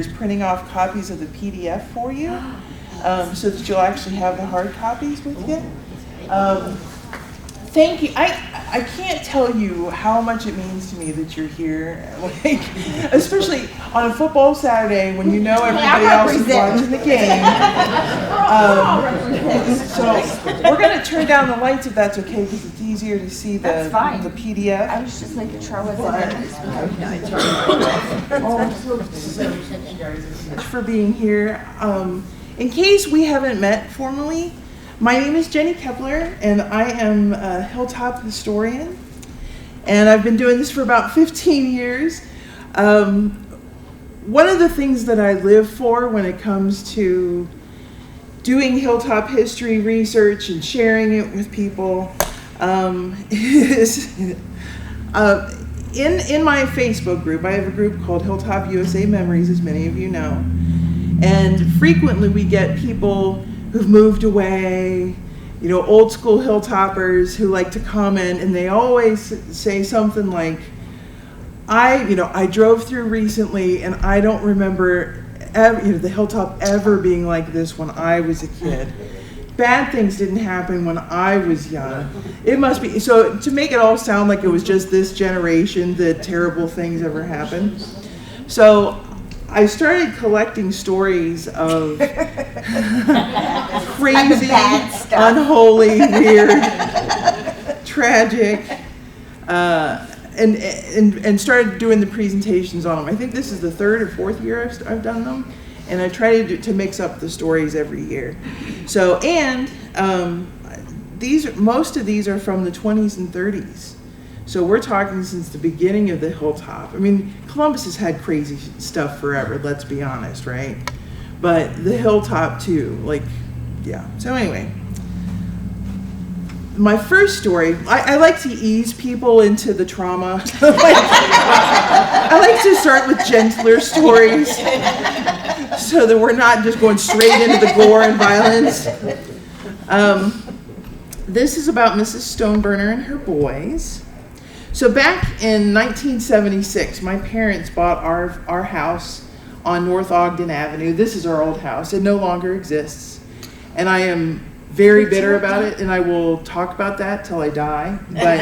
is printing off copies of the PDF for you, so that you'll actually have the hard copies with you. Thank you. I can't tell you how much it means to me that you're here, like, especially on a football Saturday when you know everybody else is watching the game. So we're going to turn down the lights if that's okay, because it's easier to see the PDF. I was just making sure I wasn't Thanks for being here. In case we haven't met formally, my name is Jenny Kepler, and I am a Hilltop historian, and I've been doing this for about 15 years. One of the things that I live for when it comes to doing Hilltop history research and sharing it with people is in my Facebook group. I have a group called Hilltop USA Memories, as many of you know, and frequently we get people who've moved away, you know, old school Hilltoppers who like to comment, and they always say something like, I drove through recently and I don't remember the Hilltop ever being like this when I was a kid. Bad things didn't happen when I was young. It must be, so to make it all sound like it was just this generation that terrible things ever happened. So I started collecting stories of crazy, unholy, weird, tragic, and started doing the presentations on them. I think this is the third or fourth year I've done them, and I try to mix up the stories every year. So, and most of these are from the 20s and 30s. So we're talking since the beginning of the Hilltop. I mean, Columbus has had crazy stuff forever, let's be honest, right? But the Hilltop too, yeah. So anyway, my first story, I like to ease people into the trauma. I like to start with gentler stories so that we're not just going straight into the gore and violence. This is about Mrs. Stoneburner and her boys. So back in 1976, my parents bought our house on North Ogden Avenue. This is our old house. It no longer exists. And I am very bitter about it, and I will talk about that till I die. But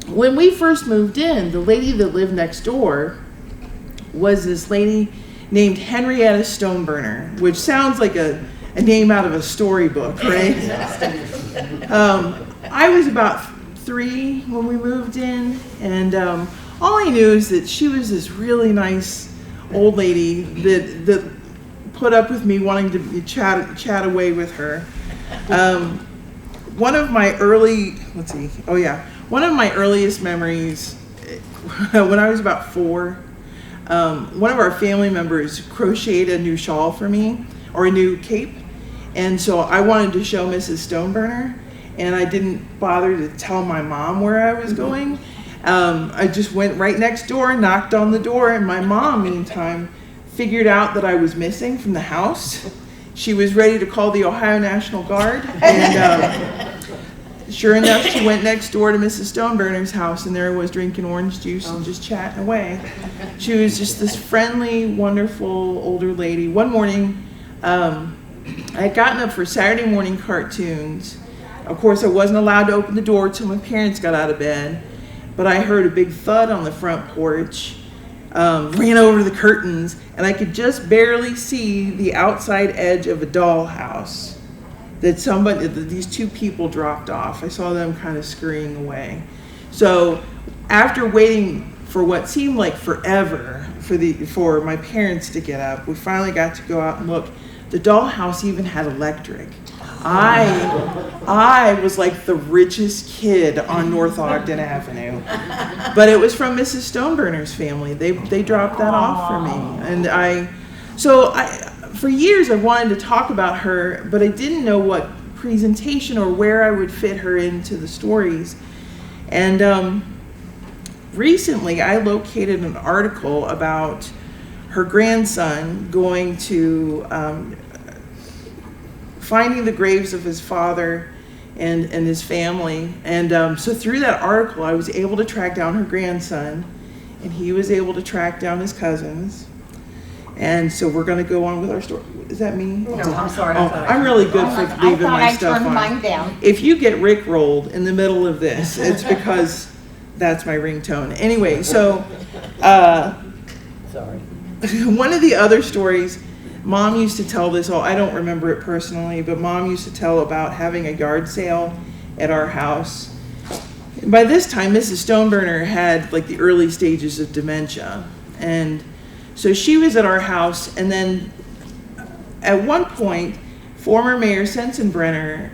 when we first moved in, the lady that lived next door was this lady named Henrietta Stoneburner, which sounds like a name out of a storybook, right? I was about 3 when we moved in, and all I knew is that she was this really nice old lady that put up with me wanting to chat away with her. One of my earliest memories, when I was about 4, one of our family members crocheted a new shawl for me, or a new cape, and so I wanted to show Mrs. Stoneburner, and I didn't bother to tell my mom where I was going. I just went right next door, knocked on the door, and my mom, meantime, figured out that I was missing from the house. She was ready to call the Ohio National Guard, and sure enough, she went next door to Mrs. Stoneburner's house, and there I was drinking orange juice and just chatting away. She was just this friendly, wonderful older lady. One morning, I had gotten up for Saturday morning cartoons. Of course, I wasn't allowed to open the door till my parents got out of bed, but I heard a big thud on the front porch, ran over the curtains, and I could just barely see the outside edge of a dollhouse that these 2 people dropped off. I saw them kind of scurrying away. So after waiting for what seemed like forever for my parents to get up, we finally got to go out and look. The dollhouse even had electric. I was like the richest kid on North Ogden Avenue, but it was from Mrs. Stoneburner's family. They dropped that off for me, and for years I wanted to talk about her, but I didn't know what presentation or where I would fit her into the stories. And recently I located an article about her grandson going to finding the graves of his father and his family. And so through that article, I was able to track down her grandson, and he was able to track down his cousins. And so we're going to go on with our story. Is that me? No, I'm sorry. Oh, I'm really good for leaving my stuff on. I turned mine down. If you get Rickrolled in the middle of this, it's because that's my ringtone. Anyway, so Sorry. one of the other stories, Mom used to tell this, I don't remember it personally, but Mom used to tell about having a yard sale at our house. By this time, Mrs. Stoneburner had like the early stages of dementia. And so she was at our house, and then at one point, former Mayor Sensenbrenner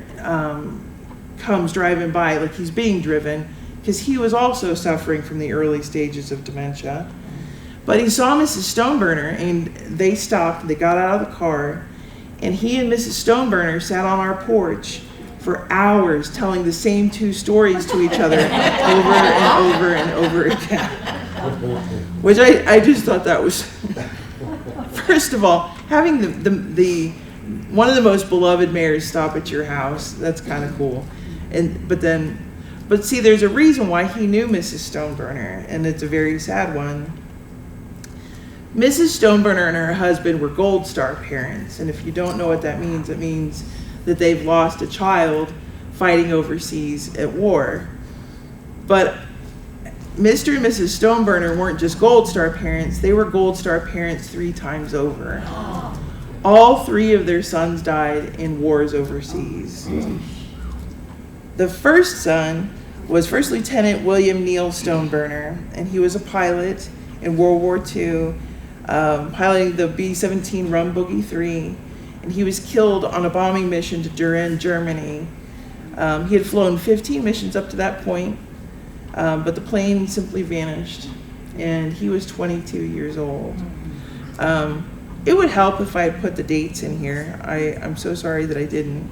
comes driving by, like he's being driven, because he was also suffering from the early stages of dementia. But he saw Mrs. Stoneburner, and they stopped, they got out of the car, and he and Mrs. Stoneburner sat on our porch for hours telling the same two stories to each other over and over and over again. Which I just thought that was, first of all, having the one of the most beloved mayors stop at your house, that's kind of cool. But see, there's a reason why he knew Mrs. Stoneburner, and it's a very sad one. Mrs. Stoneburner and her husband were Gold Star parents, and if you don't know what that means, it means that they've lost a child fighting overseas at war. But Mr. and Mrs. Stoneburner weren't just Gold Star parents, they were Gold Star parents 3 times over. All 3 of their sons died in wars overseas. The first son was First Lieutenant William Neal Stoneburner, and he was a pilot in World War II, piloting the B-17 Rum Boogie 3, and he was killed on a bombing mission to Düren, Germany. He had flown 15 missions up to that point, but the plane simply vanished, and he was 22 years old. It would help if I had put the dates in here. I'm so sorry that I didn't.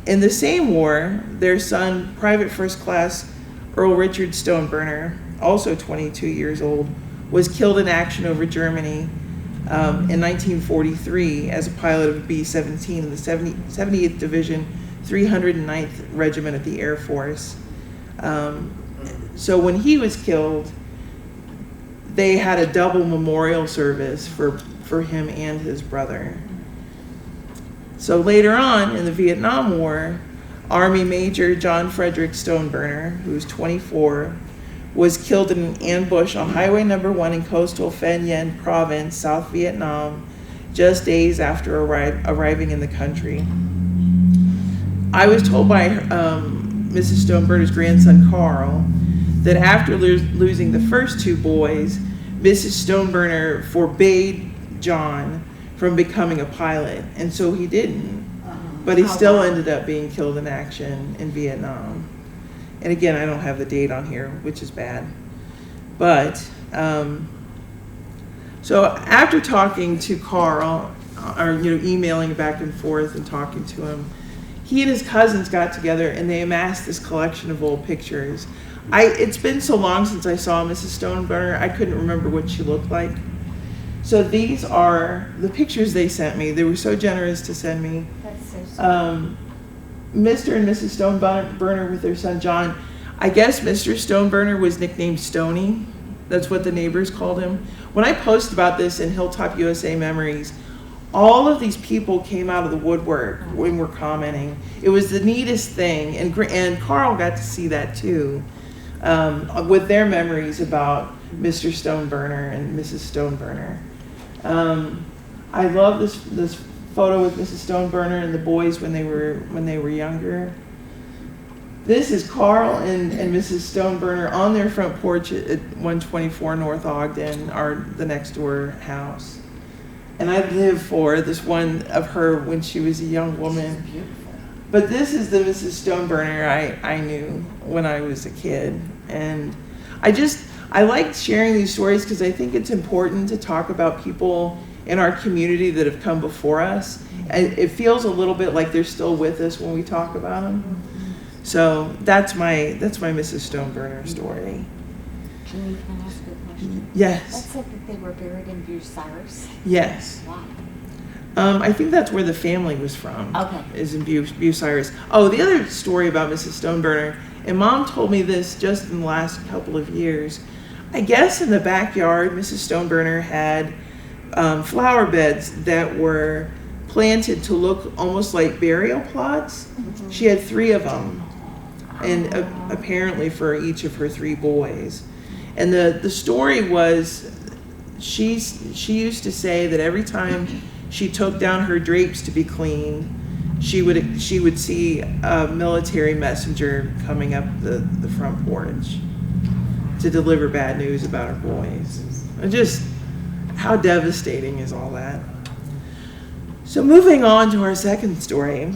In the same war, their son, Private First Class Earl Richard Stoneburner, also 22 years old, was killed in action over Germany in 1943 as a pilot of B-17 in the 78th Division, 309th Regiment of the Air Force. So when he was killed, they had a double memorial service for him and his brother. So later on in the Vietnam War, Army Major John Frederick Stoneburner, who was 24, was killed in an ambush on Highway Number 1 in coastal Phan Yen Province, South Vietnam, just days after arriving in the country. I was told by Mrs. Stoneburner's grandson, Carl, that after losing the first 2 boys, Mrs. Stoneburner forbade John from becoming a pilot, and so he didn't. But he still ended up being killed in action in Vietnam. And again, I don't have the date on here, which is bad. But, so after talking to Carl, or emailing back and forth and talking to him, he and his cousins got together and they amassed this collection of old pictures. It's been so long since I saw Mrs. Stoneburner, I couldn't remember what she looked like. So these are the pictures they sent me. They were so generous to send me. That's so sweet. Mr. and Mrs. Stoneburner with their son John. I guess Mr. Stoneburner was nicknamed Stony. That's what the neighbors called him. When I post about this in Hilltop USA Memories, all of these people came out of the woodwork when we're commenting. It was the neatest thing, and Carl got to see that too, with their memories about Mr. Stoneburner and Mrs. Stoneburner. I love this photo with Mrs. Stoneburner and the boys when they were younger. This is Carl and Mrs. Stoneburner on their front porch at 124 North Ogden, the next door house. And I live for this one of her when she was a young woman. But this is the Mrs. Stoneburner I knew when I was a kid. And I like sharing these stories because I think it's important to talk about people in our community that have come before us. It feels a little bit like they're still with us when we talk about them. So that's my Mrs. Stoneburner story. Can I ask you a question? Yes. That said that they were buried in Bucyrus. Yes. Wow. I think that's where the family was from. Okay. Is in Bucyrus. Oh, the other story about Mrs. Stoneburner, and Mom told me this just in the last couple of years. I guess in the backyard, Mrs. Stoneburner had flower beds that were planted to look almost like burial plots. She had 3 of them, and apparently for each of her 3 boys. And the story was, she used to say that every time she took down her drapes to be cleaned, she would see a military messenger coming up the front porch to deliver bad news about her boys. And just how devastating is all that? So moving on to our second story.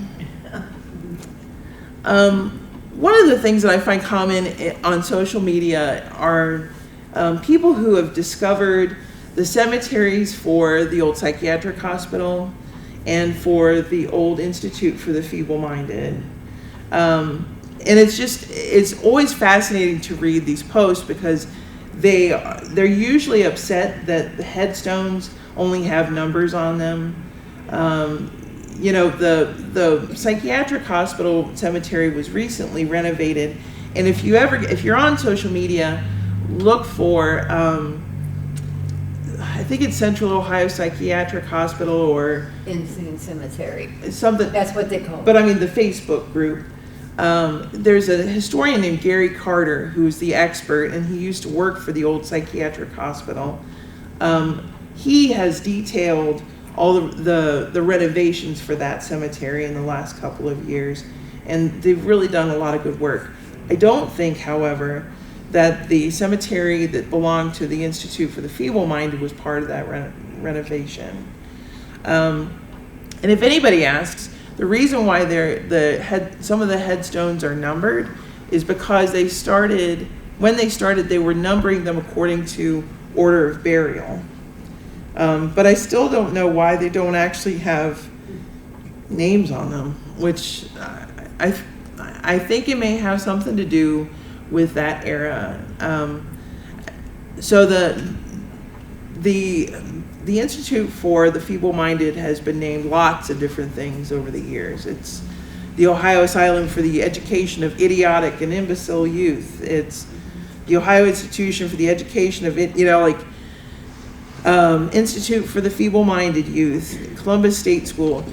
One of the things that I find common on social media are people who have discovered the cemeteries for the old psychiatric hospital and for the old Institute for the Feeble-Minded. And it's always fascinating to read these posts because they're usually upset that the headstones only have numbers on them. The psychiatric hospital cemetery was recently renovated, and if you're on social media, look for I think it's Central Ohio Psychiatric Hospital or Insane Cemetery. Something. That's what they call it. But I mean the Facebook group. There's a historian named Gary Carter who's the expert, and he used to work for the old psychiatric hospital. He has detailed all the renovations for that cemetery in the last couple of years, and they've really done a lot of good work. I don't think, however, that the cemetery that belonged to the Institute for the Feeble-Minded was part of that renovation. And if anybody asks, the reason why some of the headstones are numbered is because when they started, they were numbering them according to order of burial. But I still don't know why they don't actually have names on them, which I think it may have something to do with that era. So the Institute for the Feeble-Minded has been named lots of different things over the years. It's the Ohio Asylum for the Education of Idiotic and Imbecile Youth. It's the Ohio Institution for the Education of Institute for the Feeble-Minded Youth, Columbus State School.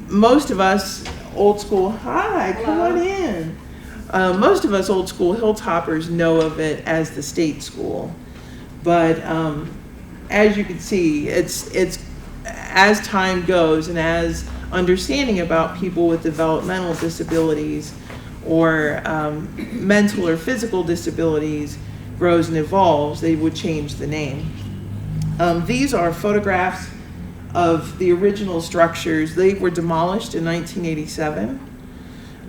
Most of us old school, hi, come on in. Most of us old school Hilltoppers know of it as the state school. But as you can see, it's as time goes and as understanding about people with developmental disabilities or mental or physical disabilities grows and evolves, they would change the name. These are photographs of the original structures. They were demolished in 1987,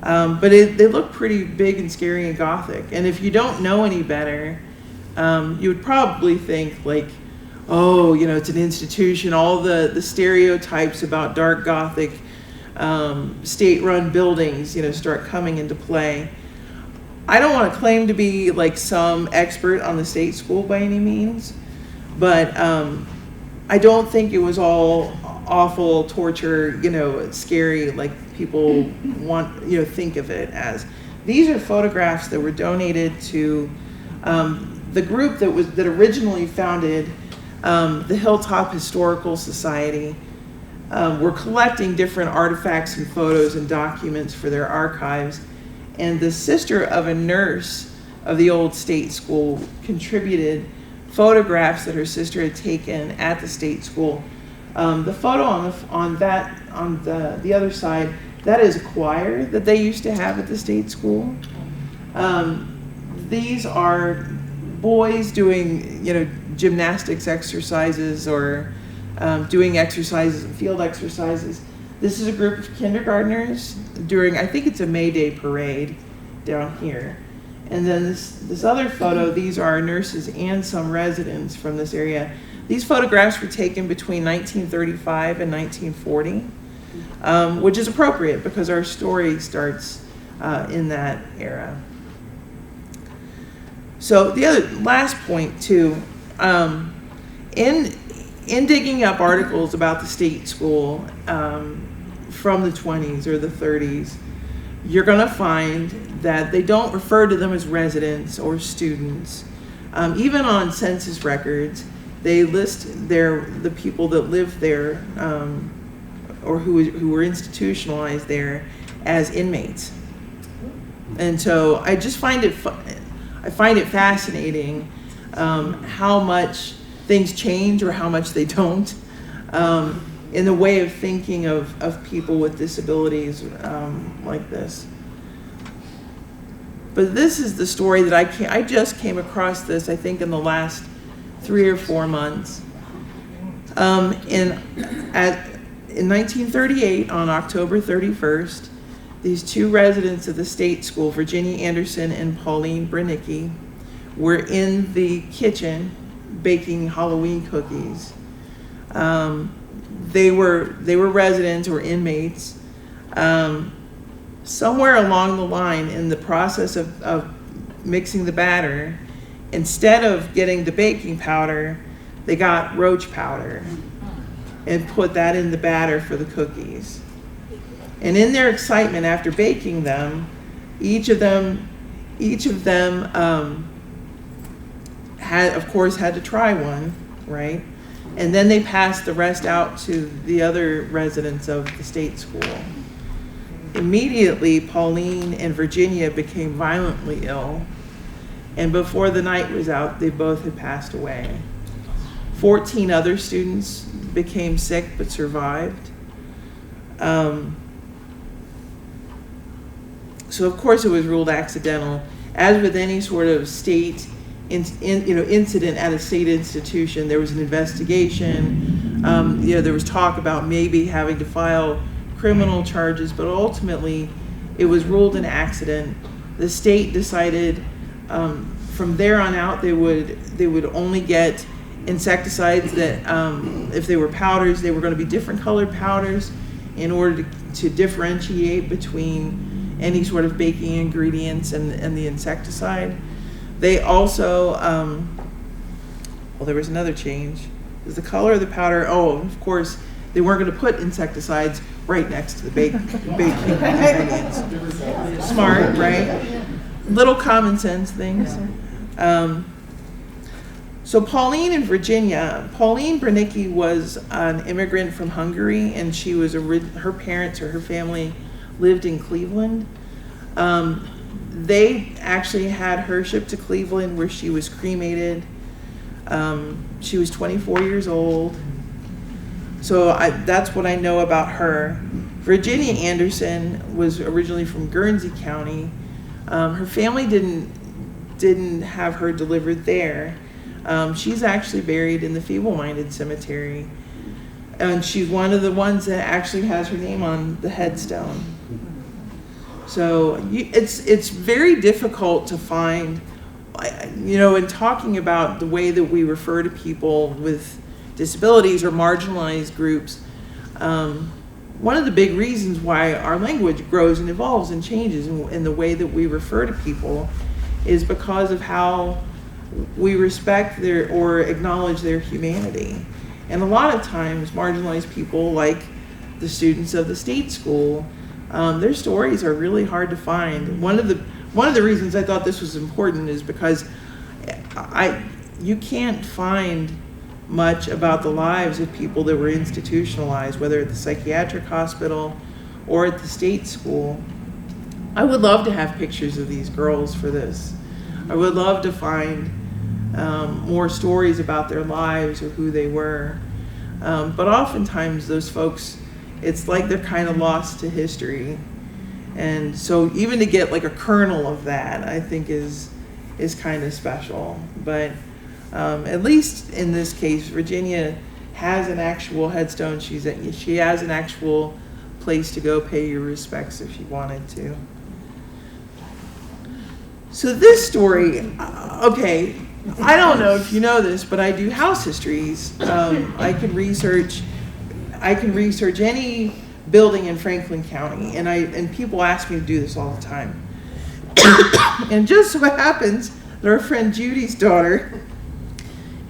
but they look pretty big and scary and Gothic. And if you don't know any better, you would probably think like, oh, it's an institution, all the stereotypes about dark Gothic state-run buildings, start coming into play. I don't want to claim to be like some expert on the state school by any means, but I don't think it was all awful, torture, scary like people think of it as. These are photographs that were donated to the group that originally founded the Hilltop Historical Society. We're collecting different artifacts and photos and documents for their archives, and the sister of a nurse of the old state school contributed photographs that her sister had taken at the state school. The photo on the other side, that is a choir that they used to have at the state school. These are boys doing gymnastics exercises or doing exercises and field exercises. This is a group of kindergartners during, I think it's a May Day parade down here. And then this other photo, these are nurses and some residents from this area. These photographs were taken between 1935 and 1940, which is appropriate because our story starts in that era. So the last point too, in digging up articles about the state school from the 20s or the 30s, you're going to find that they don't refer to them as residents or students. Even on census records, they list the people that lived there or who were institutionalized there as inmates. And so I just find it fascinating how much things change or how much they don't in the way of thinking of people with disabilities like this. But this is the story that I just came across this, I think, in the last 3 or 4 months. In 1938, on October 31st, these 2 residents of the state school, Virginia Anderson and Pauline Branicki, were in the kitchen baking Halloween cookies. They were residents or inmates. Somewhere along the line in the process of mixing the batter, instead of getting the baking powder, they got roach powder and put that in the batter for the cookies. And in their excitement after baking them, each of them had to try one, right? And then they passed the rest out to the other residents of the state school. Immediately, Pauline and Virginia became violently ill, and before the night was out, they both had passed away. 14 other students became sick but survived. So of course it was ruled accidental. As with any sort of state incident at a state institution, there was an investigation. There was talk about maybe having to file criminal charges, but ultimately it was ruled an accident. The state decided from there on out they would only get insecticides that if they were powders, they were going to be different colored powders in order to differentiate between any sort of baking ingredients and the insecticide. They also, there was another change. It was the color of the powder. Oh, of course, they weren't going to put insecticides right next to the baking ingredients. Smart, right? Little common sense things. So Pauline and Virginia, Pauline Branicki was an immigrant from Hungary, and she was her parents or her family lived in Cleveland. They actually had her shipped to Cleveland where she was cremated. She was 24 years old. So that's what I know about her. Virginia Anderson was originally from Guernsey County. Her family didn't have her delivered there. She's actually buried in the Feeble-Minded Cemetery. And she's one of the ones that actually has her name on the headstone. So it's very difficult to find, in talking about the way that we refer to people with disabilities or marginalized groups, one of the big reasons why our language grows and evolves and changes in the way that we refer to people is because of how we respect or acknowledge their humanity. And a lot of times marginalized people, like the students of the state school, their stories are really hard to find. One of the reasons I thought this was important is because you can't find much about the lives of people that were institutionalized, whether at the psychiatric hospital or at the state school. I would love to have pictures of these girls for this. I would love to find more stories about their lives or who they were. But oftentimes those folks, it's like they're kind of lost to history. And so even to get like a kernel of that, I think is kind of special. But at least in this case, Virginia has an actual headstone. She has an actual place to go pay your respects if you wanted to. So this story, okay, I don't know if you know this, but I do house histories. I can research any building in Franklin County, and people ask me to do this all the time. And just so happens that our friend Judy's daughter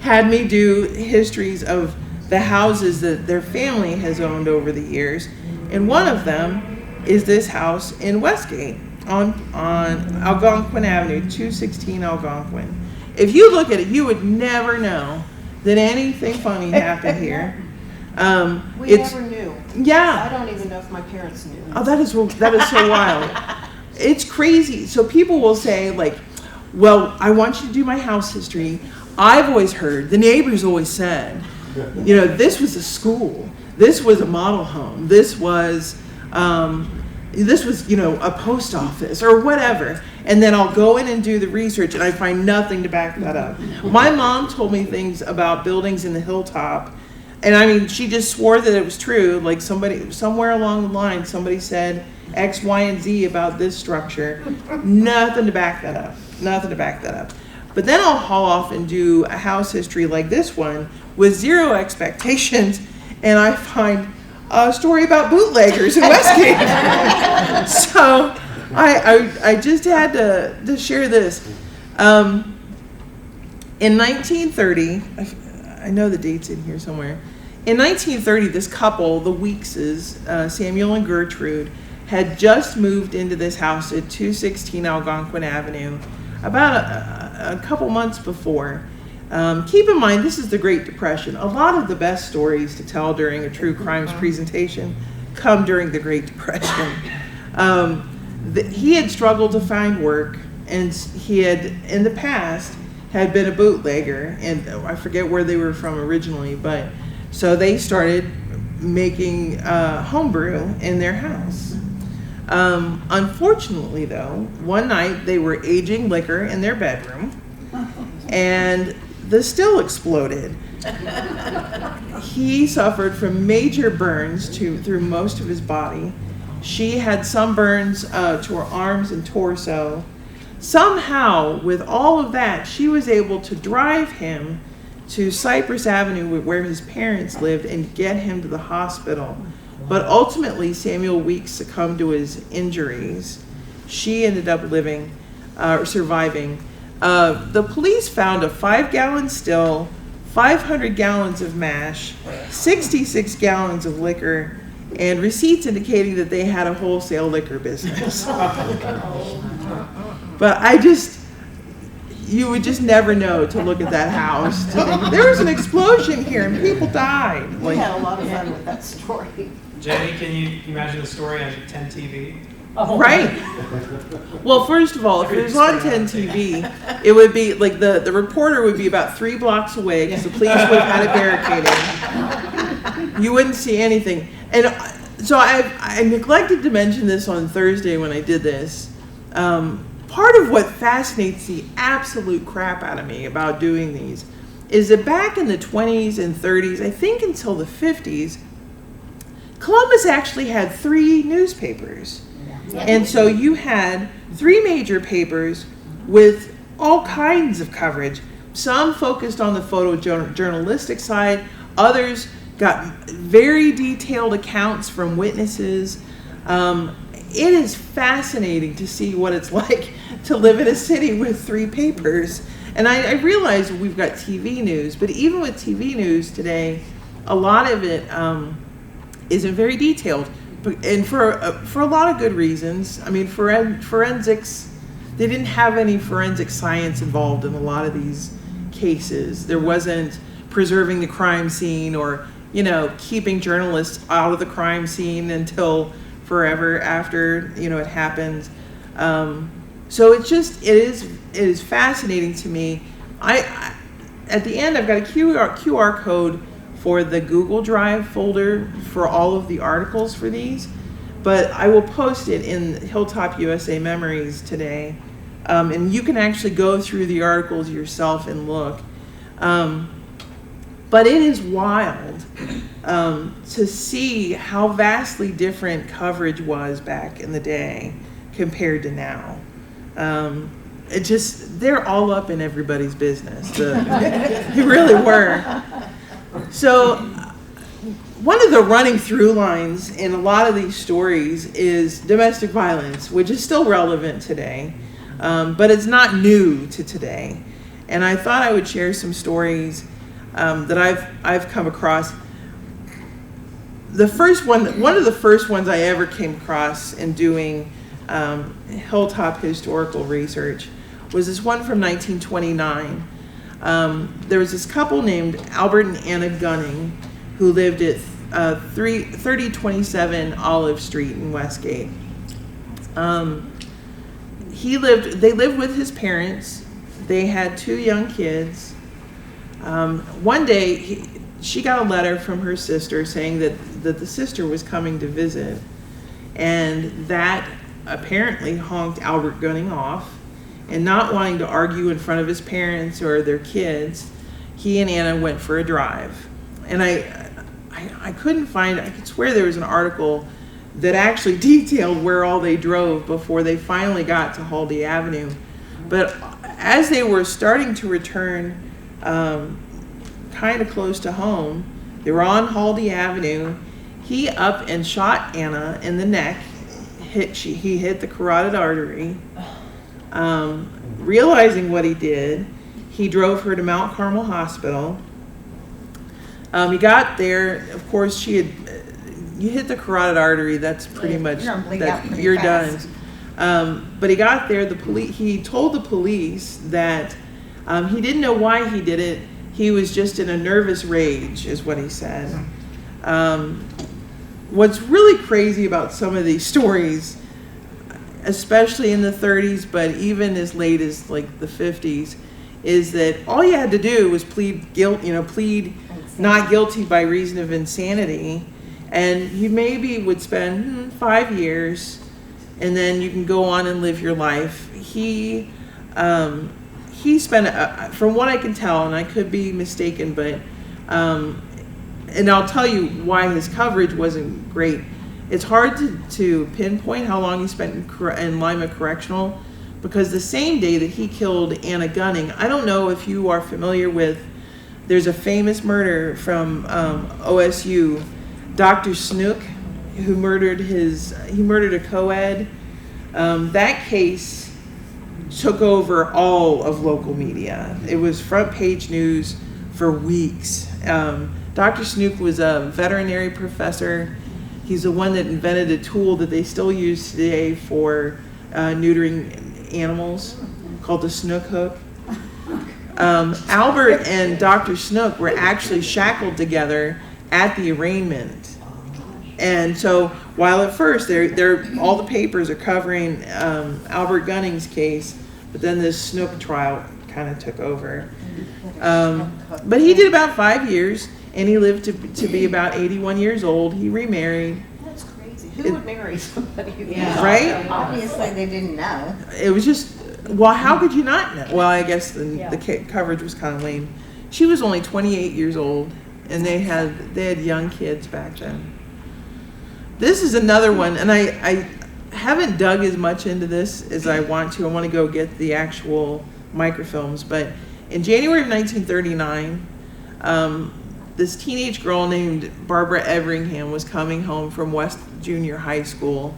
had me do histories of the houses that their family has owned over the years, and one of them is this house in Westgate on Algonquin Avenue, 216 Algonquin. if you look at it, you would never know that anything funny happened here. We never knew. Yeah. I don't even know if my parents knew. Oh, that is so wild. It's crazy. So people will say, like, well, I want you to do my house history. I've always heard, the neighbors always said, you know, this was a school. This was a model home. This was, you know, a post office or whatever. And then I'll go in and do the research and I find nothing to back that up. My mom told me things about buildings in the Hilltop. And I mean, she just swore that it was true. Like somewhere along the line, somebody said X, Y, and Z about this structure. Nothing to back that up. Nothing to back that up. But then I'll haul off and do a house history like this one with zero expectations. And I find a story about bootleggers in Westgate. So I just had to share this. In 1930, I know the date's in here somewhere. In 1930, this couple, the Weekses, Samuel and Gertrude, had just moved into this house at 216 Algonquin Avenue about a couple months before. Keep in mind, this is the Great Depression. A lot of the best stories to tell during a true crimes presentation come during the Great Depression. He had struggled to find work, and he had, in the past, had been a bootlegger, and I forget where they were from originally, but so they started making homebrew in their house. Unfortunately, though, one night they were aging liquor in their bedroom, and the still exploded. He suffered from major burns through most of his body. She had some burns to her arms and torso. Somehow, with all of that, she was able to drive him to Cypress Avenue where his parents lived and get him to the hospital. But ultimately, Samuel Weeks succumbed to his injuries. She ended up surviving. The police found a 5-gallon still, 500 gallons of mash, 66 gallons of liquor, and receipts indicating that they had a wholesale liquor business. But you would just never know to look at that house. To think, there was an explosion here and people died. We had a lot of fun with that story. Jenny, can you imagine the story on 10 TV? Oh. Right. Well, first of all, if it was on 10 TV, it would be like the reporter would be about 3 blocks away because the police would have had it barricaded. You wouldn't see anything. And so I neglected to mention this on Thursday when I did this. Part of what fascinates the absolute crap out of me about doing these is that back in the 20s and 30s, I think until the 50s, Columbus actually had 3 newspapers. And so you had 3 major papers with all kinds of coverage. Some focused on the photojournalistic side. Others got very detailed accounts from witnesses. It is fascinating to see what it's like to live in a city with 3 papers. And I realize we've got TV news, but even with TV news today, a lot of it isn't very detailed. And for a lot of good reasons. I mean, forensics, they didn't have any forensic science involved in a lot of these cases. There wasn't preserving the crime scene or, you know, keeping journalists out of the crime scene until forever after, you know, it happened. So it is fascinating to me. I at the end, I've got a QR code for the Google Drive folder for all of the articles for these, but I will post it in Hilltop USA Memories today, and you can actually go through the articles yourself and look. But it is wild to see how vastly different coverage was back in the day compared to now. They're all up in everybody's business. They really were. So one of the running through lines in a lot of these stories is domestic violence, which is still relevant today, but it's not new to today. And I thought I would share some stories that I've come across. One of the first ones I ever came across in doing Hilltop historical research was this one from 1929. There was this couple named Albert and Anna Gunning who lived at 3027 Olive Street in Westgate. They lived with his parents. They had 2 young kids. One day, she got a letter from her sister saying that the sister was coming to visit, and that apparently honked Albert Gunning off. And not wanting to argue in front of his parents or their kids, he and Anna went for a drive. And I couldn't find, I could swear there was an article that actually detailed where all they drove before they finally got to Haldy Avenue. But as they were starting to return kind of close to home, they were on Haldy Avenue. He up and shot Anna in the neck. He hit the carotid artery. Realizing what he did, he drove her to Mount Carmel Hospital. He got there, of course, you hit the carotid artery, that's pretty much, you're done. But he got there, he told the police that he didn't know why he did it. He was just in a nervous rage, is what he said. What's really crazy about some of these stories, especially in the 30s, but even as late as like the 50s, is that all you had to do was plead not guilty by reason of insanity, and you maybe would spend 5 years, and then you can go on and live your life. He spent, from what I can tell, and I could be mistaken, but and I'll tell you why his coverage wasn't great. It's hard to pinpoint how long he spent in Lima Correctional, because the same day that he killed Anna Gunning, I don't know if you are familiar with, there's a famous murder from OSU, Dr. Snook, who murdered a co-ed. That case took over all of local media. It was front page news for weeks. Dr. Snook was a veterinary professor. He's the one that invented a tool that they still use today for neutering animals called the Snook hook. Albert and Dr. Snook were actually shackled together at the arraignment. And so while at first all the papers are covering Albert Gunning's case, but then this Snook trial kind of took over. But he did about 5 years, and he lived to be about 81 years old. He remarried. That's crazy. Who would marry somebody who right? Obviously, they didn't know. It was just, well, how could you not know? Well, I guess the coverage was kind of lame. She was only 28 years old, and they had young kids back then. This is another one, and I haven't dug as much into this as I want to. I want to go get the actual microfilms, but in January of 1939, this teenage girl named Barbara Everingham was coming home from West Junior High School.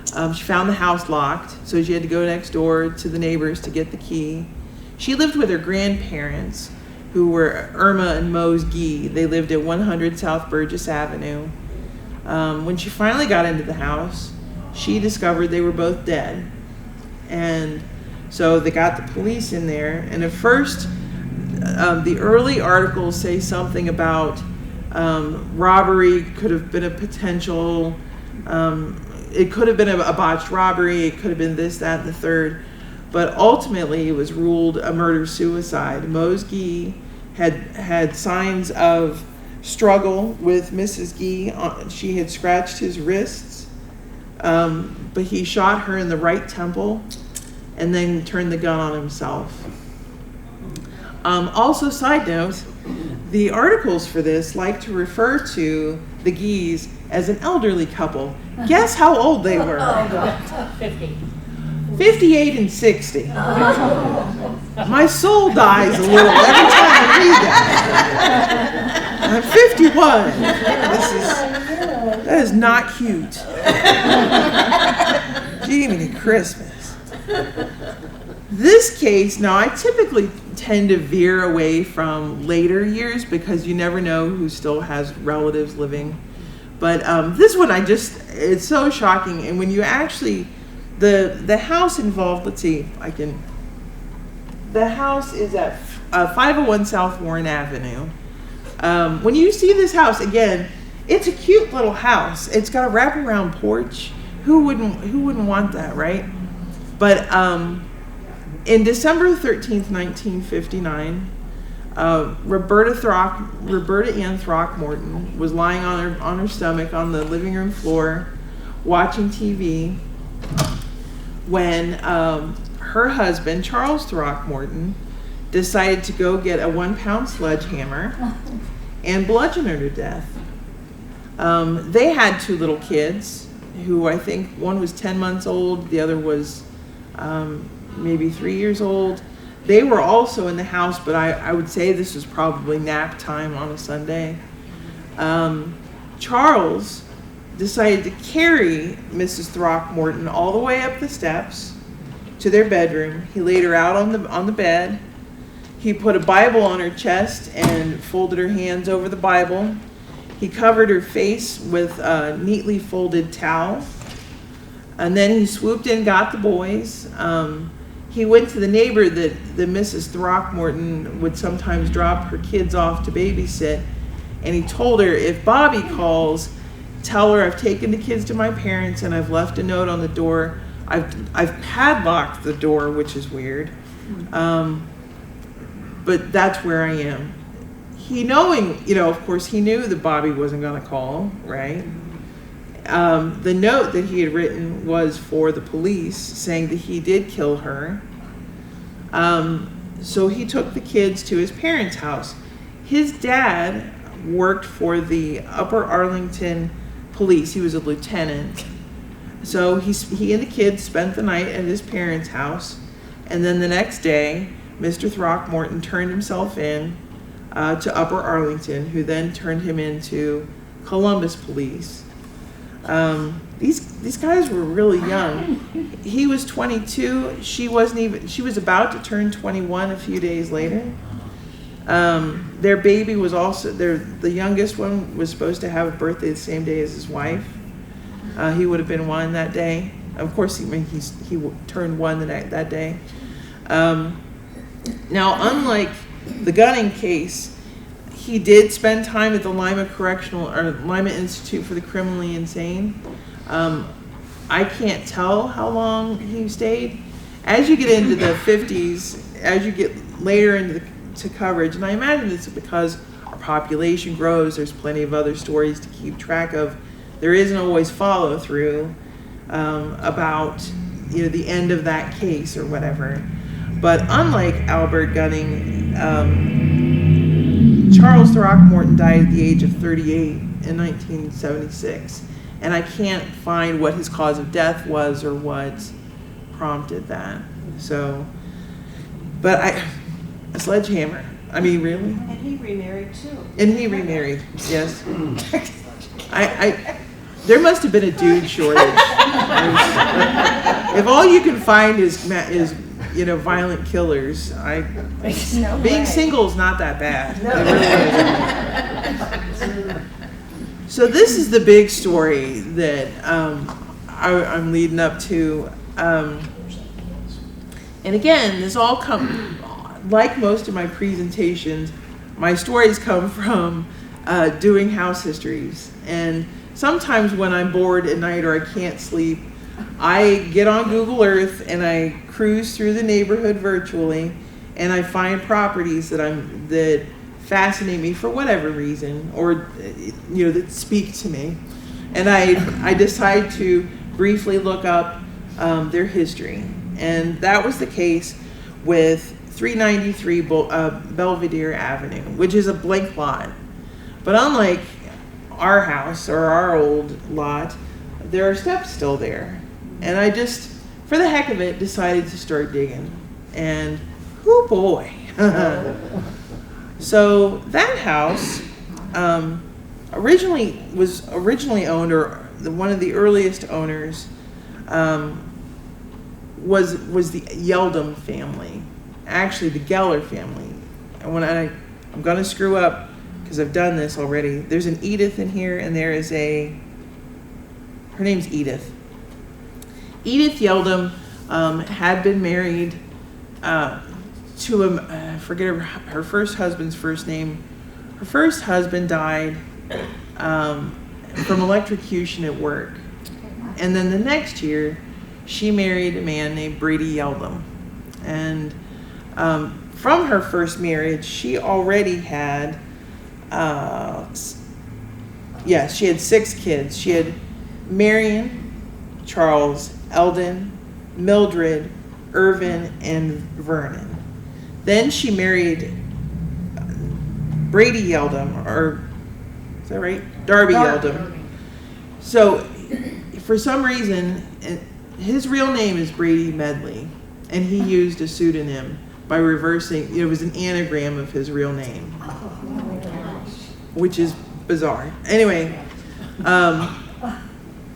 She found the house locked, so she had to go next door to the neighbors to get the key. She lived with her grandparents, who were Irma and Mose Gee. They lived at 100 South Burgess Avenue. When she finally got into the house, she discovered they were both dead. And so they got the police in there, and at first, the early articles say something about robbery could have been a potential, it could have been a botched robbery, it could have been this, that, and the third, but ultimately it was ruled a murder-suicide. Mose Gee had signs of struggle with Mrs. Gee. She had scratched his wrists, but he shot her in the right temple and then turned the gun on himself. Also, side note, the articles for this like to refer to the Gees as an elderly couple. Guess how old they were? 50. 58 and 60. My soul dies a little every time I read that. I'm 51. That is not cute. Jiminy Christmas. This case, now I typically tend to veer away from later years because you never know who still has relatives living. But this one, it's so shocking. And when you actually, the house involved, let's see, the house is at 501 South Warren Avenue. When you see this house, again, it's a cute little house. It's got a wraparound porch. Who wouldn't want that, right? But in December 13th, 1959, Roberta Ann Throckmorton was lying on her stomach on the living room floor watching TV when her husband, Charles Throckmorton, decided to go get a 1-pound sledgehammer and bludgeon her to death. They had 2 little kids who I think one was 10 months old, the other was maybe 3 years old. They were also in the house, but I would say this was probably nap time on a Sunday. Charles decided to carry Mrs. Throckmorton all the way up the steps to their bedroom. He laid her out on the bed. He put a Bible on her chest and folded her hands over the Bible. He covered her face with a neatly folded towel. And then he swooped in, got the boys. He went to the neighbor that Mrs. Throckmorton would sometimes drop her kids off to babysit. And he told her, if Bobby calls, tell her I've taken the kids to my parents and I've left a note on the door. I've padlocked the door, which is weird. But that's where I am. Of course, he knew that Bobby wasn't going to call, right? The note that he had written was for the police, saying that he did kill her. So he took the kids to his parents' house. His dad worked for the Upper Arlington Police. He was a lieutenant. So he and the kids spent the night at his parents' house. And then the next day, Mr. Throckmorton turned himself in to Upper Arlington, who then turned him into Columbus Police. These guys were really young. He was 22. She was about to turn 21 a few days later. Their baby was also, the youngest one was supposed to have a birthday the same day as his wife. He would have been 1 that day. Of course, he turned 1 that day. Now, unlike the gunning case, he did spend time at the Lima Institute for the Criminally Insane. I can't tell how long he stayed. As you get into the 50s, as you get later into coverage, and I imagine it's because our population grows, there's plenty of other stories to keep track of. There isn't always follow through about the end of that case or whatever. But unlike Albert Gunning, Charles Throckmorton died at the age of 38 in 1976. And I can't find what his cause of death was or what prompted that. So, but a sledgehammer. I mean, really? And he remarried too. And he remarried, yes. There must have been a dude shortage. If all you can find is violent killers, being single is not that bad. It really isn't. So this is the big story that I'm leading up to. And again, this all like most of my presentations, my stories come from doing house histories. And sometimes when I'm bored at night or I can't sleep, I get on Google Earth and I cruise through the neighborhood virtually, and I find properties that fascinate me for whatever reason, or that speak to me, and I decide to briefly look up their history, and that was the case with 393 Belvedere Avenue, which is a blank lot. But unlike our house or our old lot, there are steps still there. And I just, for the heck of it, decided to start digging. And, oh boy. So that house originally owned, or one of the earliest owners was the Yeldem family. Actually, the Geller family. And when I'm going to screw up, because I've done this already. There's an Edith in here, and there is her name's Edith. Edith Yeldem had been married to I forget her first husband's first name. Her first husband died from electrocution at work. And then the next year, she married a man named Brady Yeldem. And from her first marriage, she already had, she had 6 kids. She had Marion, Charles, Eldon, Mildred, Irvin, and Vernon. Then she married Brady Yeldem, or is that right? Darby Yeldem. So for some reason, his real name is Brady Medley, and he used a pseudonym by reversing, it was an anagram of his real name, which is bizarre. Anyway,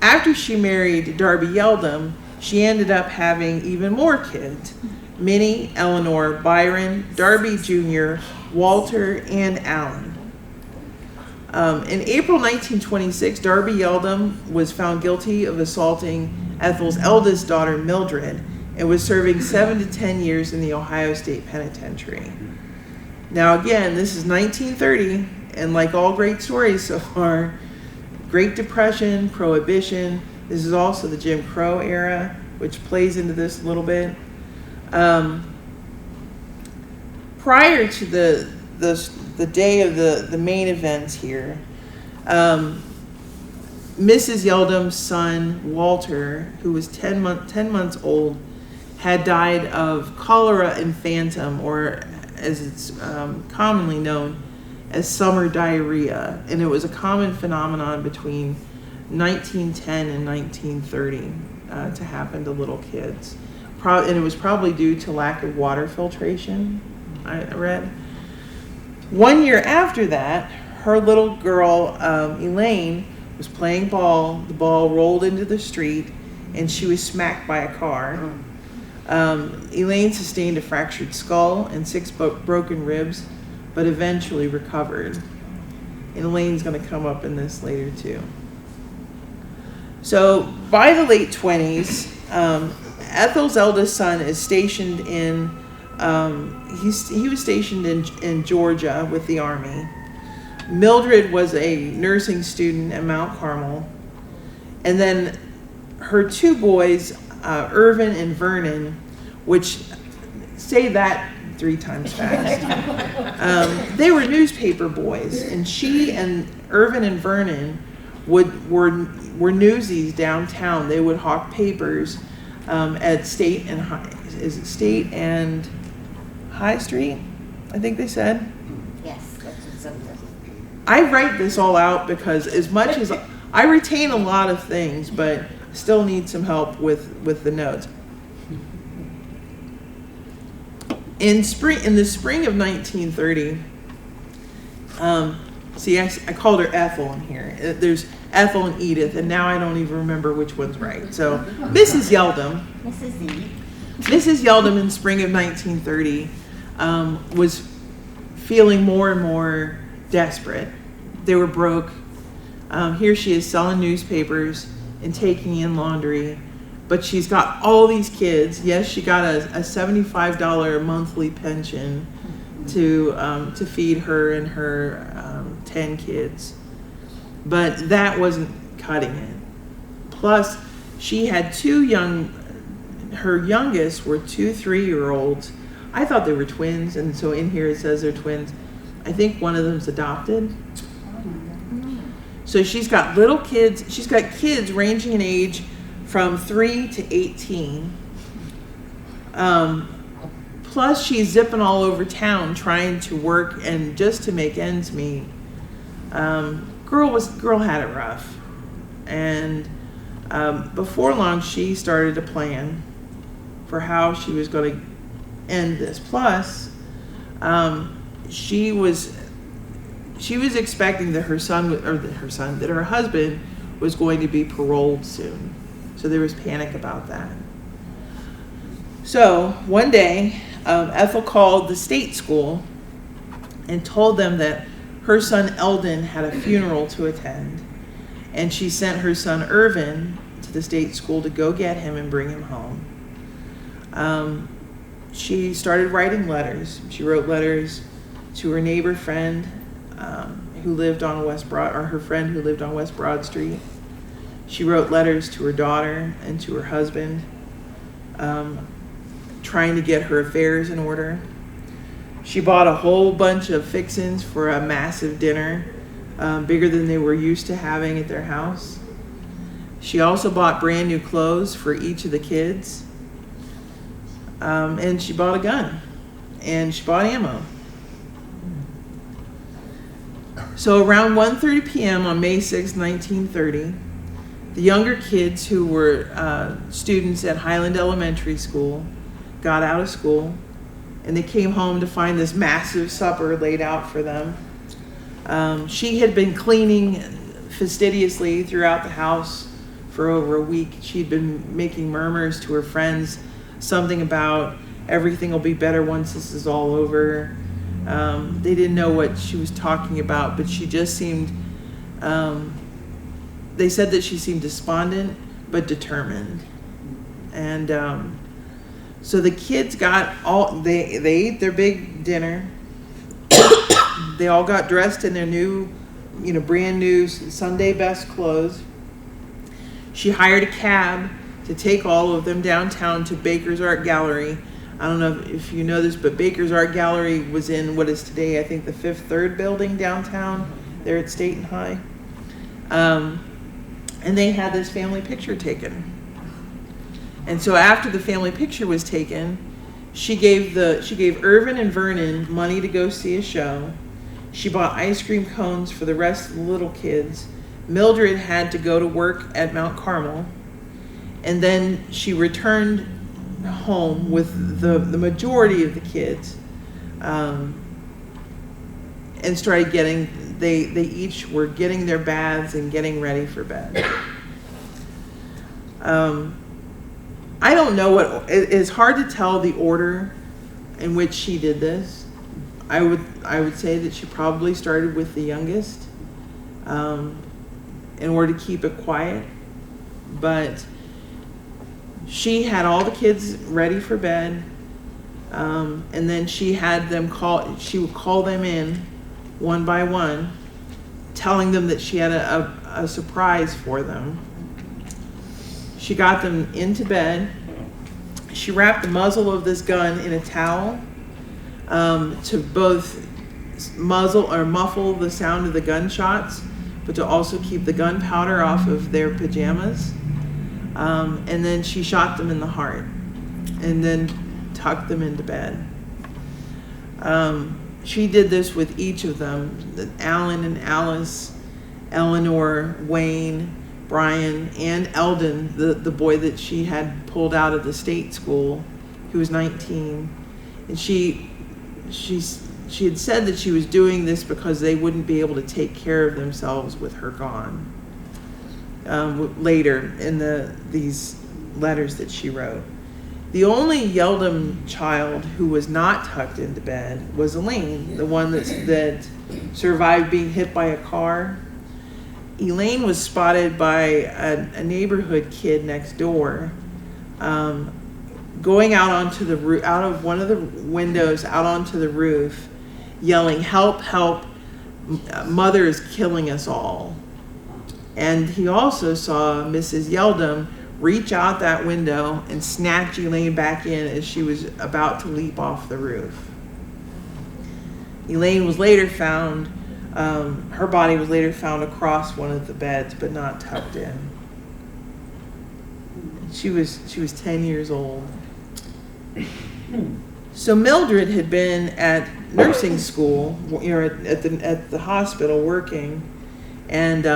after she married Darby Yeldem, she ended up having even more kids: Minnie, Eleanor, Byron, Darby Jr., Walter, and Alan. In April 1926, Darby Yeldem was found guilty of assaulting Ethel's eldest daughter, Mildred, and was serving 7 to 10 years in the Ohio State Penitentiary. Now again, this is 1930, and like all great stories so far, Great Depression, Prohibition. This is also the Jim Crow era, which plays into this a little bit. Prior to the day of the main events here, Mrs. Yeldem's son, Walter, who was 10 months old, had died of cholera infantum, or as it's commonly known as summer diarrhea. And it was a common phenomenon between 1910 and 1930 to happen to little kids. And it was probably due to lack of water filtration, I read. 1 year after that, her little girl, Elaine, was playing ball. The ball rolled into the street, and she was smacked by a car. Elaine sustained a fractured skull and 6 broken ribs, but eventually recovered. And Elaine's going to come up in this later too. So by the late 20s, Ethel's eldest son is stationed in, he was stationed in Georgia with the Army. Mildred was a nursing student at Mount Carmel. And then her 2 boys, Irvin and Vernon, which, say that 3 times fast. They were newspaper boys, and she and Irvin and Vernon were newsies downtown. They would hawk papers at State and High Street, I think they said. Yes, that's what something. I write this all out because as much as I retain a lot of things, but still need some help with the notes. In the spring of 1930, I called her Ethel in here. There's Ethel and Edith, and now I don't even remember which one's right. So Mrs. Yeldem. Mrs. Yeldem in spring of 1930 was feeling more and more desperate. They were broke. Here she is selling newspapers and taking in laundry, but she's got all these kids. Yes, she got a $75 monthly pension to feed her and her 10 kids, but that wasn't cutting it. Plus, she had 2 her youngest were 2 3-year-olds. I thought they were twins, and so in here it says they're twins. I think one of them's adopted. So she's got little kids. She's got kids ranging in age from 3 to 18. Plus, she's zipping all over town trying to work and just to make ends meet. Girl had it rough, and before long, she started a plan for how she was going to end this. Plus, she was expecting that that her husband was going to be paroled soon. So there was panic about that. So one day, Ethel called the state school and told them that her son Eldon had a funeral to attend, and she sent her son Irvin to the state school to go get him and bring him home. she started writing letters. She wrote letters to her neighbor friend who lived on West Broad, or her friend who lived on West Broad Street. She wrote letters to her daughter and to her husband, trying to get her affairs in order. She bought a whole bunch of fixings for a massive dinner, bigger than they were used to having at their house. She also bought brand new clothes for each of the kids. And she bought a gun. And she bought ammo. So around 1:30 p.m. on May 6, 1930, the younger kids who were students at Highland Elementary School got out of school, and they came home to find this massive supper laid out for them. She had been cleaning fastidiously throughout the house for over a week. She'd been making murmurs to her friends, something about everything will be better once this is all over. They didn't know what she was talking about, but she just seemed, they said that she seemed despondent but determined. And so the kids got they ate their big dinner. They all got dressed in their new, brand new Sunday best clothes. She hired a cab to take all of them downtown to Baker's Art Gallery. I don't know if you know this, but Baker's Art Gallery was in what is today, I think, the Fifth Third building downtown there at State and High. And they had this family picture taken. And so after the family picture was taken, she gave Irvin and Vernon money to go see a show. She bought ice cream cones for the rest of the little kids. Mildred had to go to work at Mount Carmel. And then she returned home with the majority of the kids, and started they each were getting their baths and getting ready for bed. I don't know it's hard to tell the order in which she did this. I would say that she probably started with the youngest, in order to keep it quiet, but she had all the kids ready for bed, and then she would call them in one by one, telling them that she had a surprise for them. She got them into bed. She wrapped the muzzle of this gun in a towel, to both muffle the sound of the gunshots, but to also keep the gunpowder off of their pajamas. And then she shot them in the heart and then tucked them into bed. She did this with each of them, Alan and Alice, Eleanor, Wayne, Brian, and Eldon, the boy that she had pulled out of the state school, who was 19. And she had said that she was doing this because they wouldn't be able to take care of themselves with her gone. Later in these letters that she wrote. The only Yeldem child who was not tucked into bed was Elaine, the one that survived being hit by a car. Elaine was spotted by a neighborhood kid next door, going out of one of the windows out onto the roof, yelling, "Help, help, mother is killing us all." And he also saw Mrs. Yeldem reach out that window and snatch Elaine back in as she was about to leap off the roof. Elaine was later found, her body was later found across one of the beds, but not tucked in. She was 10 years old. So Mildred had been at nursing school, at the hospital working, and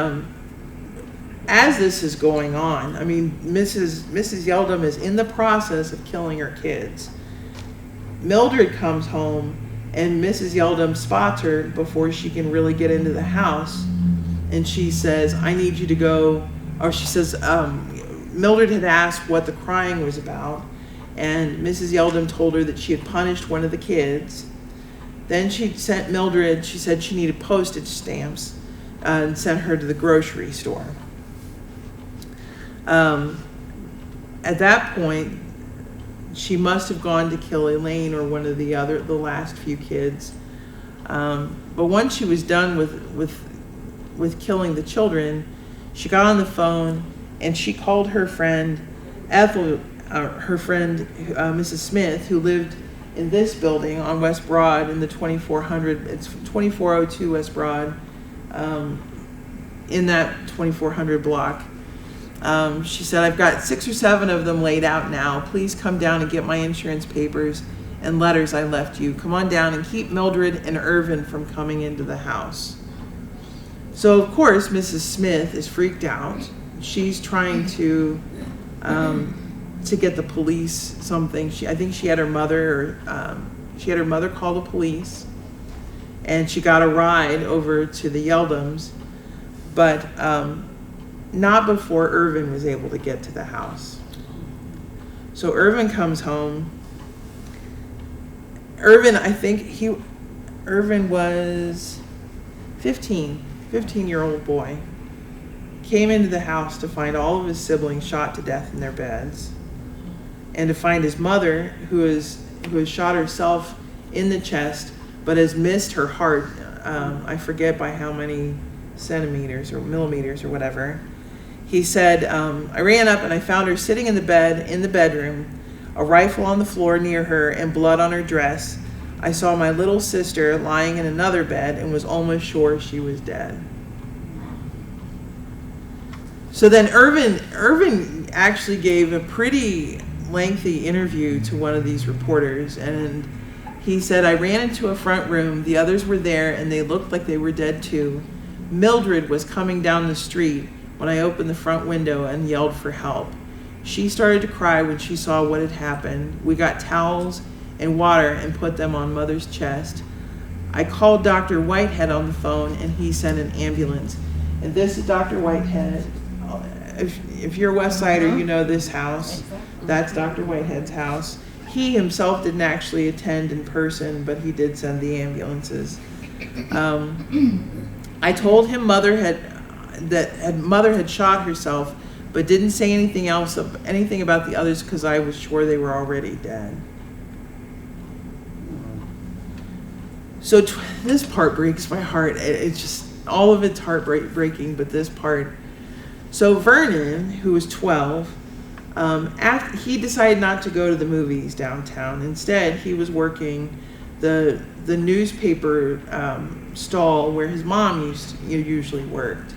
as this is going on, I mean, Mrs. Yeldem is in the process of killing her kids. Mildred comes home, and Mrs. Yeldem spots her before she can really get into the house, and she says, "I need you to go," or she says, Mildred had asked what the crying was about, and Mrs. Yeldem told her that she had punished one of the kids. Then she sent Mildred, she said she needed postage stamps, and sent her to the grocery store. At that point, she must have gone to kill Elaine or one of the last few kids. But once she was done with killing the children, she got on the phone and she called her friend Ethel, Mrs. Smith, who lived in this building on West Broad in the 2402 West Broad, in that 2400 block. She said, I've got 6 or 7 of them laid out now. Please come down and get my insurance papers and letters I left you. Come on down and keep Mildred and Irvin from coming into the house. So, of course, Mrs. Smith is freaked out. She's trying to get the police something. I think she had her mother call the police, and she got a ride over to the Yeldems, but not before Irvin was able to get to the house. So Irvin comes home. Irvin was 15-year-old boy. Came into the house to find all of his siblings shot to death in their beds, and to find his mother, who has shot herself in the chest, but has missed her heart. I forget by how many centimeters or millimeters or whatever. He said, I ran up and I found her sitting in the bed in the bedroom, a rifle on the floor near her and blood on her dress. I saw my little sister lying in another bed and was almost sure she was dead. So then Irvin actually gave a pretty lengthy interview to one of these reporters, and he said, I ran into a front room. The others were there and they looked like they were dead too. Mildred was coming down the street when I opened the front window and yelled for help. She started to cry when she saw what had happened. We got towels and water and put them on Mother's chest. I called Dr. Whitehead on the phone and he sent an ambulance. And this is Dr. Whitehead. If you're a West Sider, you know this house. That's Dr. Whitehead's house. He himself didn't actually attend in person, but he did send the ambulances. I told him Mother had shot herself, but didn't say anything about the others because I was sure they were already dead. So this part breaks my heart. It's just, all of it's heartbreaking, but this part. So Vernon, who was 12, after he decided not to go to the movies downtown. Instead, he was working the newspaper stall where his mom usually worked.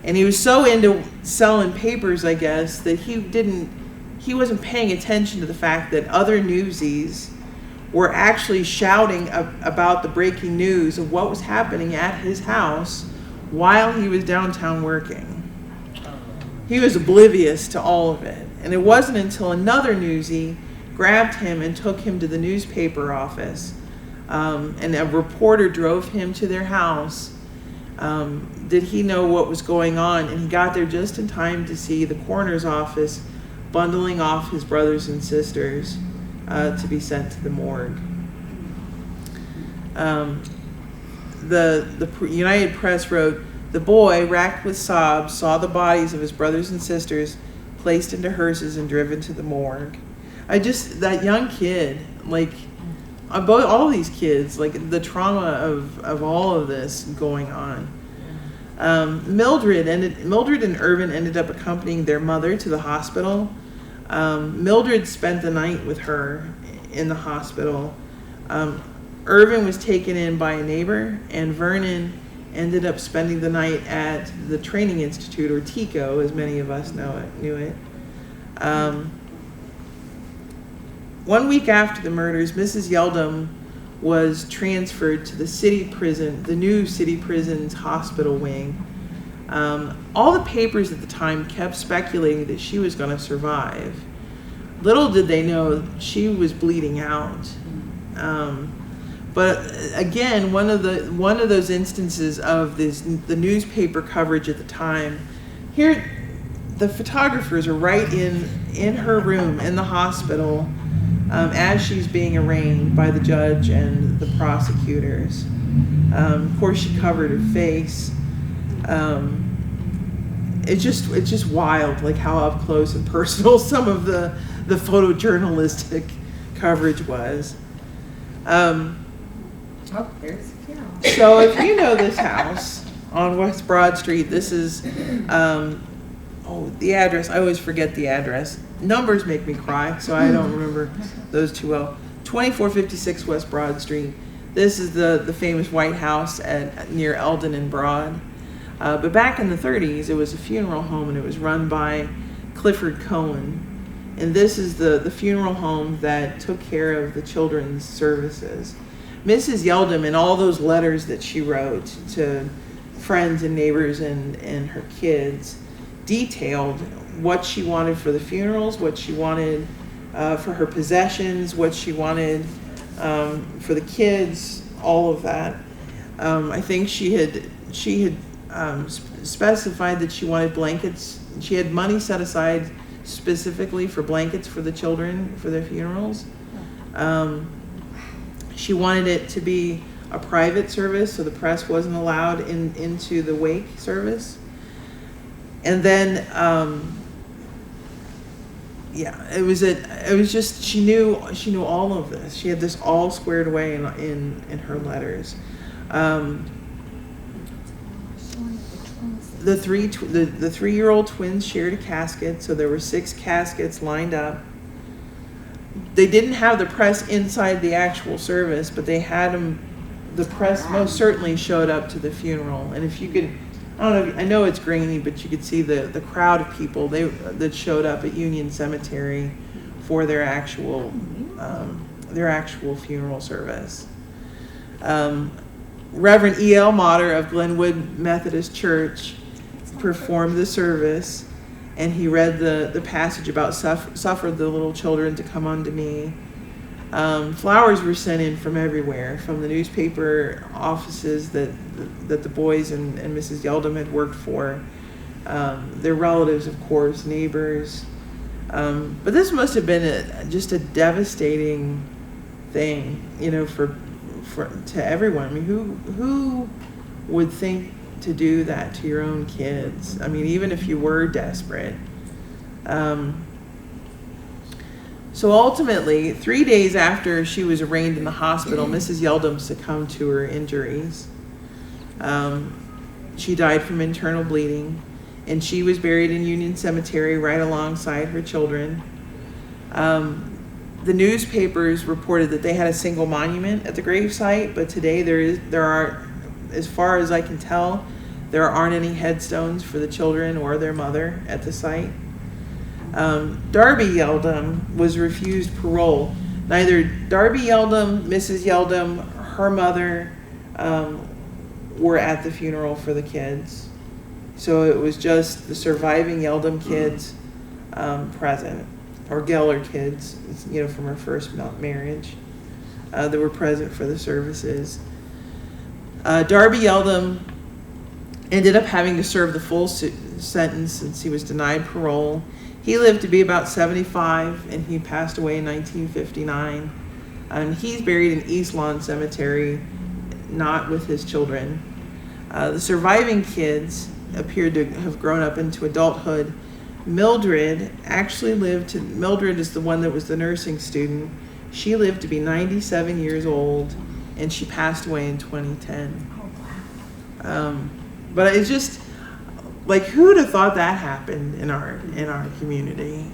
And he was so into selling papers, I guess, that he wasn't paying attention to the fact that other newsies were actually shouting about the breaking news of what was happening at his house while he was downtown working. He was oblivious to all of it. And it wasn't until another newsie grabbed him and took him to the newspaper office, and a reporter drove him to their house, did he know what was going on. And he got there just in time to see the coroner's office bundling off his brothers and sisters to be sent to the morgue. The United Press wrote, the boy, racked with sobs, saw the bodies of his brothers and sisters placed into hearses and driven to the morgue. That young kid, like, all these kids, like the trauma of all of this going on. Mildred and Irvin ended up accompanying their mother to the hospital. Mildred spent the night with her in the hospital. Irvin was taken in by a neighbor, and Vernon ended up spending the night at the Training Institute, or TICO, as many of us knew it. 1 week after the murders, Mrs. Yeldem was transferred to the city prison, the new city prison's hospital wing. All the papers at the time kept speculating that she was going to survive. Little did they know she was bleeding out. But again, one of those instances of the newspaper coverage at the time. Here, the photographers are right in her room in the hospital as she's being arraigned by the judge and the prosecutors. Of course, she covered her face. It's just wild, like how up close and personal some of the the photojournalistic coverage was. Oh, there's a funeral. So if you know this house on West Broad Street, this is, the address, I always forget the address. Numbers make me cry, so I don't remember those too well. 2456 West Broad Street. This is the famous White House near Eldon and Broad. But back in the 30s, it was a funeral home, and it was run by Clifford Cohen. And this is the funeral home that took care of the children's services. Mrs. Yeldem, in all those letters that she wrote to friends and neighbors and her kids, detailed what she wanted for the funerals, what she wanted for her possessions, what she wanted for the kids, all of that. I think she had specified that she wanted blankets. She had money set aside specifically for blankets for the children for their funerals. She wanted it to be a private service, so the press wasn't allowed into the wake service. And then, it was just she knew all of this. She had this all squared away in her letters. The 3-year-old twins shared a casket, so there were 6 caskets lined up. They didn't have the press inside the actual service, but they had them. The press most certainly showed up to the funeral, and if you could, I know it's grainy, but you could see the crowd of people that showed up at Union Cemetery for their actual funeral service. Reverend E.L. Motter of Glenwood Methodist Church performed the service, and he read the passage about suffer the little children to come unto me. Flowers were sent in from everywhere, from the newspaper offices that the boys and Mrs. Yeldem had worked for, their relatives, of course, neighbors. But this must have been just a devastating thing, to everyone. I mean, who would think to do that to your own kids? I mean, even if you were desperate. So ultimately, 3 days after she was arraigned in the hospital, Mrs. Yeldem succumbed to her injuries. She died from internal bleeding, and she was buried in Union Cemetery right alongside her children. The newspapers reported that they had a single monument at the gravesite, but today there are, as far as I can tell, there aren't any headstones for the children or their mother at the site. Darby Yeldem was refused parole. Neither Darby Yeldem, Mrs. Yeldem, her mother were at the funeral for the kids. So it was just the surviving Yeldem kids present, or Geller kids, from her first marriage, that were present for the services. Darby Yeldem ended up having to serve the full sentence since he was denied parole. He lived to be about 75, and he passed away in 1959. And he's buried in East Lawn Cemetery, not with his children. The surviving kids appeared to have grown up into adulthood. Mildred is the one that was the nursing student. She lived to be 97 years old, and she passed away in 2010. Oh, wow. But it's just, like, who'd have thought that happened in our community?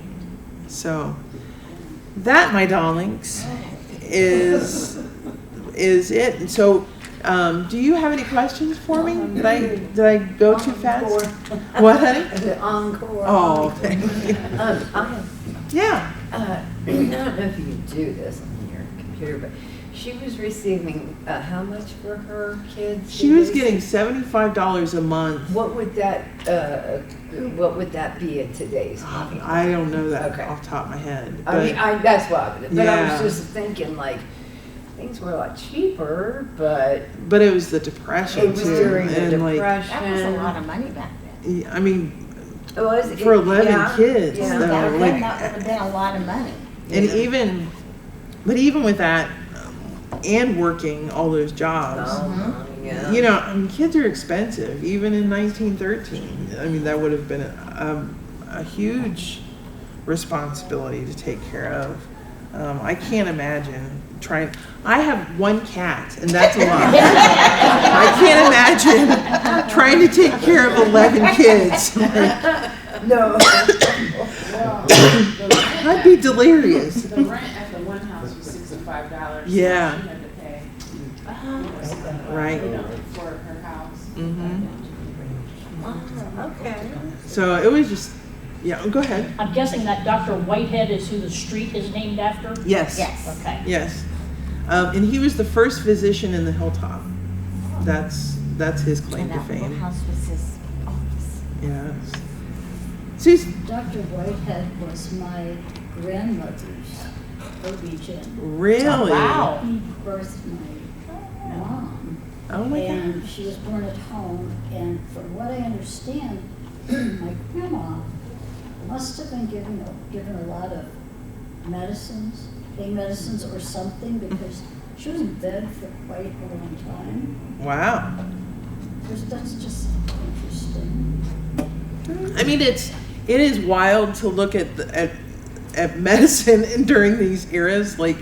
So that, my darlings, is it. And so, do you have any questions for me? Did I go too fast? What, honey? The encore. Oh, thank you. Yeah. I don't know if you can do this on your computer, but she was receiving how much for her kids? She was getting $75 a month. What would that be in today's money? I don't know that Okay. off the top of my head. I mean, that's why. But I Yeah. was just thinking, like, things were a lot cheaper, but it was the Depression it was too, during the and Depression. That was a lot of money back then. I mean, Was it? for 11 Yeah. kids, Yeah. though, Back like, then, that would have been a lot of money. and Yeah. even with that, and working all those jobs, Yeah. I mean, kids are expensive. Even in 1913, I mean, that would have been a huge responsibility to take care of. I can't imagine trying. I have one cat, and that's a lot. I can't imagine trying to take care of 11 kids. No. I'd be delirious. The rent at the one house was $65. Yeah. So she had to pay. Right. For her house. Mm-hmm. Okay. So it was just, yeah, go ahead. I'm guessing that Dr. Whitehead is who the street is named after? Yes. Yes. Okay. Yes. And he was the first physician in the Hilltop. That's his claim And to that little fame. house was his office. Yeah. Susan. Dr. Whitehead was my grandmother's OB-GYN. Really? Wow. He birthed my mom, Oh my God. and she was born at home, and from what I understand, my grandma must have been given a lot of medicines, pain medicines or something, because she was in bed for quite a long time. Wow. That's just interesting. I mean, it is wild to look at at medicine during these eras. Like,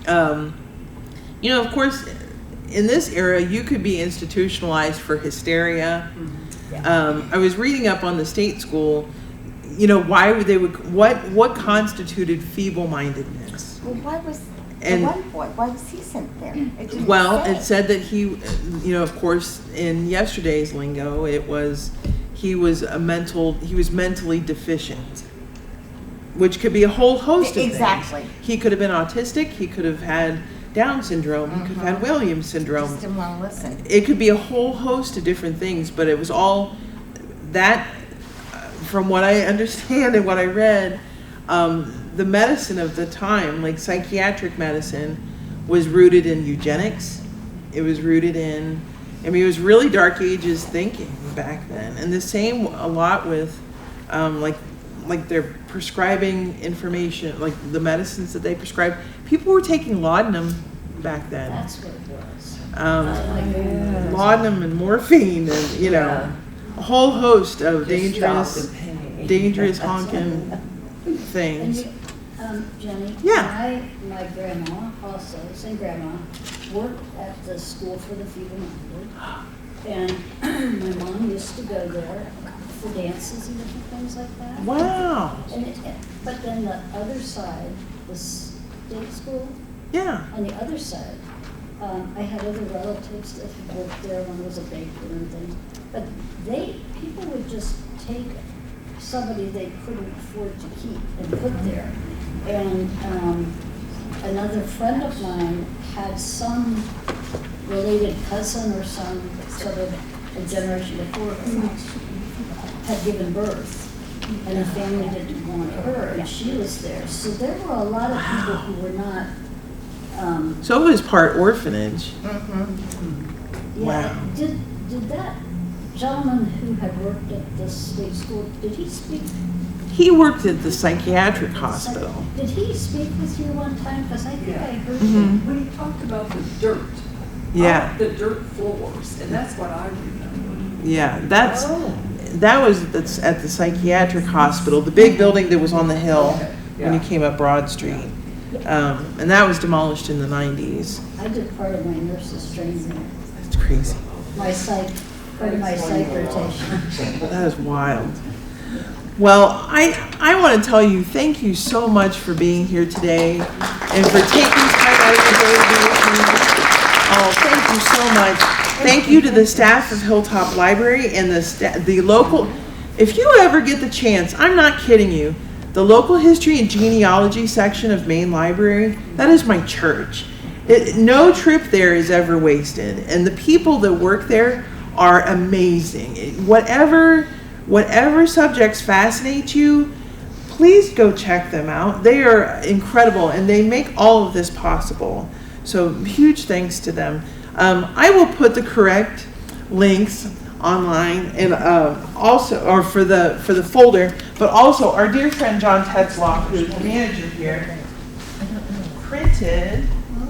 of course, in this era, you could be institutionalized for hysteria. I was reading up on the state school. Why would they what constituted feeble-mindedness? Well, why was And- the one boy? Why was he sent there? It didn't Well, say. it said that he, of course, in yesterday's lingo, he was mentally deficient, which could be a whole host of Exactly. things. He could have been autistic. He could have had Down syndrome. He could have had Williams syndrome. Just didn't want to listen. It could be a whole host of different things, but it was all that, from what I understand and what I read, the medicine of the time, like psychiatric medicine, was rooted in eugenics. It was rooted in, it was really dark ages thinking back then. And the same a lot with, like they're prescribing information, like the medicines that they prescribe. People were taking laudanum back then. That's what it was. Um, laudanum and morphine and, Yeah. a whole host of Just stop the pain. dangerous honking And things. you, Jenny, Yeah. my grandma also, same grandma, worked at the school for the feeble-minded. And my mom used to go there for dances and different things like that. Wow. But then the other side, the state school, Yeah. on the other side, I had other relatives that had worked there. One was a baker and things. But people would just take somebody they couldn't afford to keep and put there. And another friend of mine had some related cousin or some sort of a generation before who had given birth. And the family didn't want her, and she was there. So there were a lot of people who were not, So it was part orphanage. yeah. Wow. Did that gentleman who had worked at the state school, did he speak? He worked at the psychiatric hospital. Did he speak with you one time? Because I think I heard Mhm. him. When he talked about the dirt. Yeah. The dirt floors, and that's what I remember. Yeah. That's at the psychiatric hospital, the big building that was on the hill when you came up Broad Street. And that was demolished in the 90s. I did part of my nurse's training there. That's crazy. Part of my psych rotation. That is wild. Well, I want to tell you, thank you so much for being here today and for taking time out of your day to be with me. Oh, thank you so much. Thank you to the staff of Hilltop Library and the local, if you ever get the chance, I'm not kidding you, the local history and genealogy section of Main Library, that is my church. No trip there is ever wasted, and the people that work there are amazing. Whatever subjects fascinate you, please go check them out. They are incredible, and they make all of this possible. So huge thanks to them. I will put the correct links online and also, or for the folder, but also our dear friend John Tetzloff, who's the manager here, printed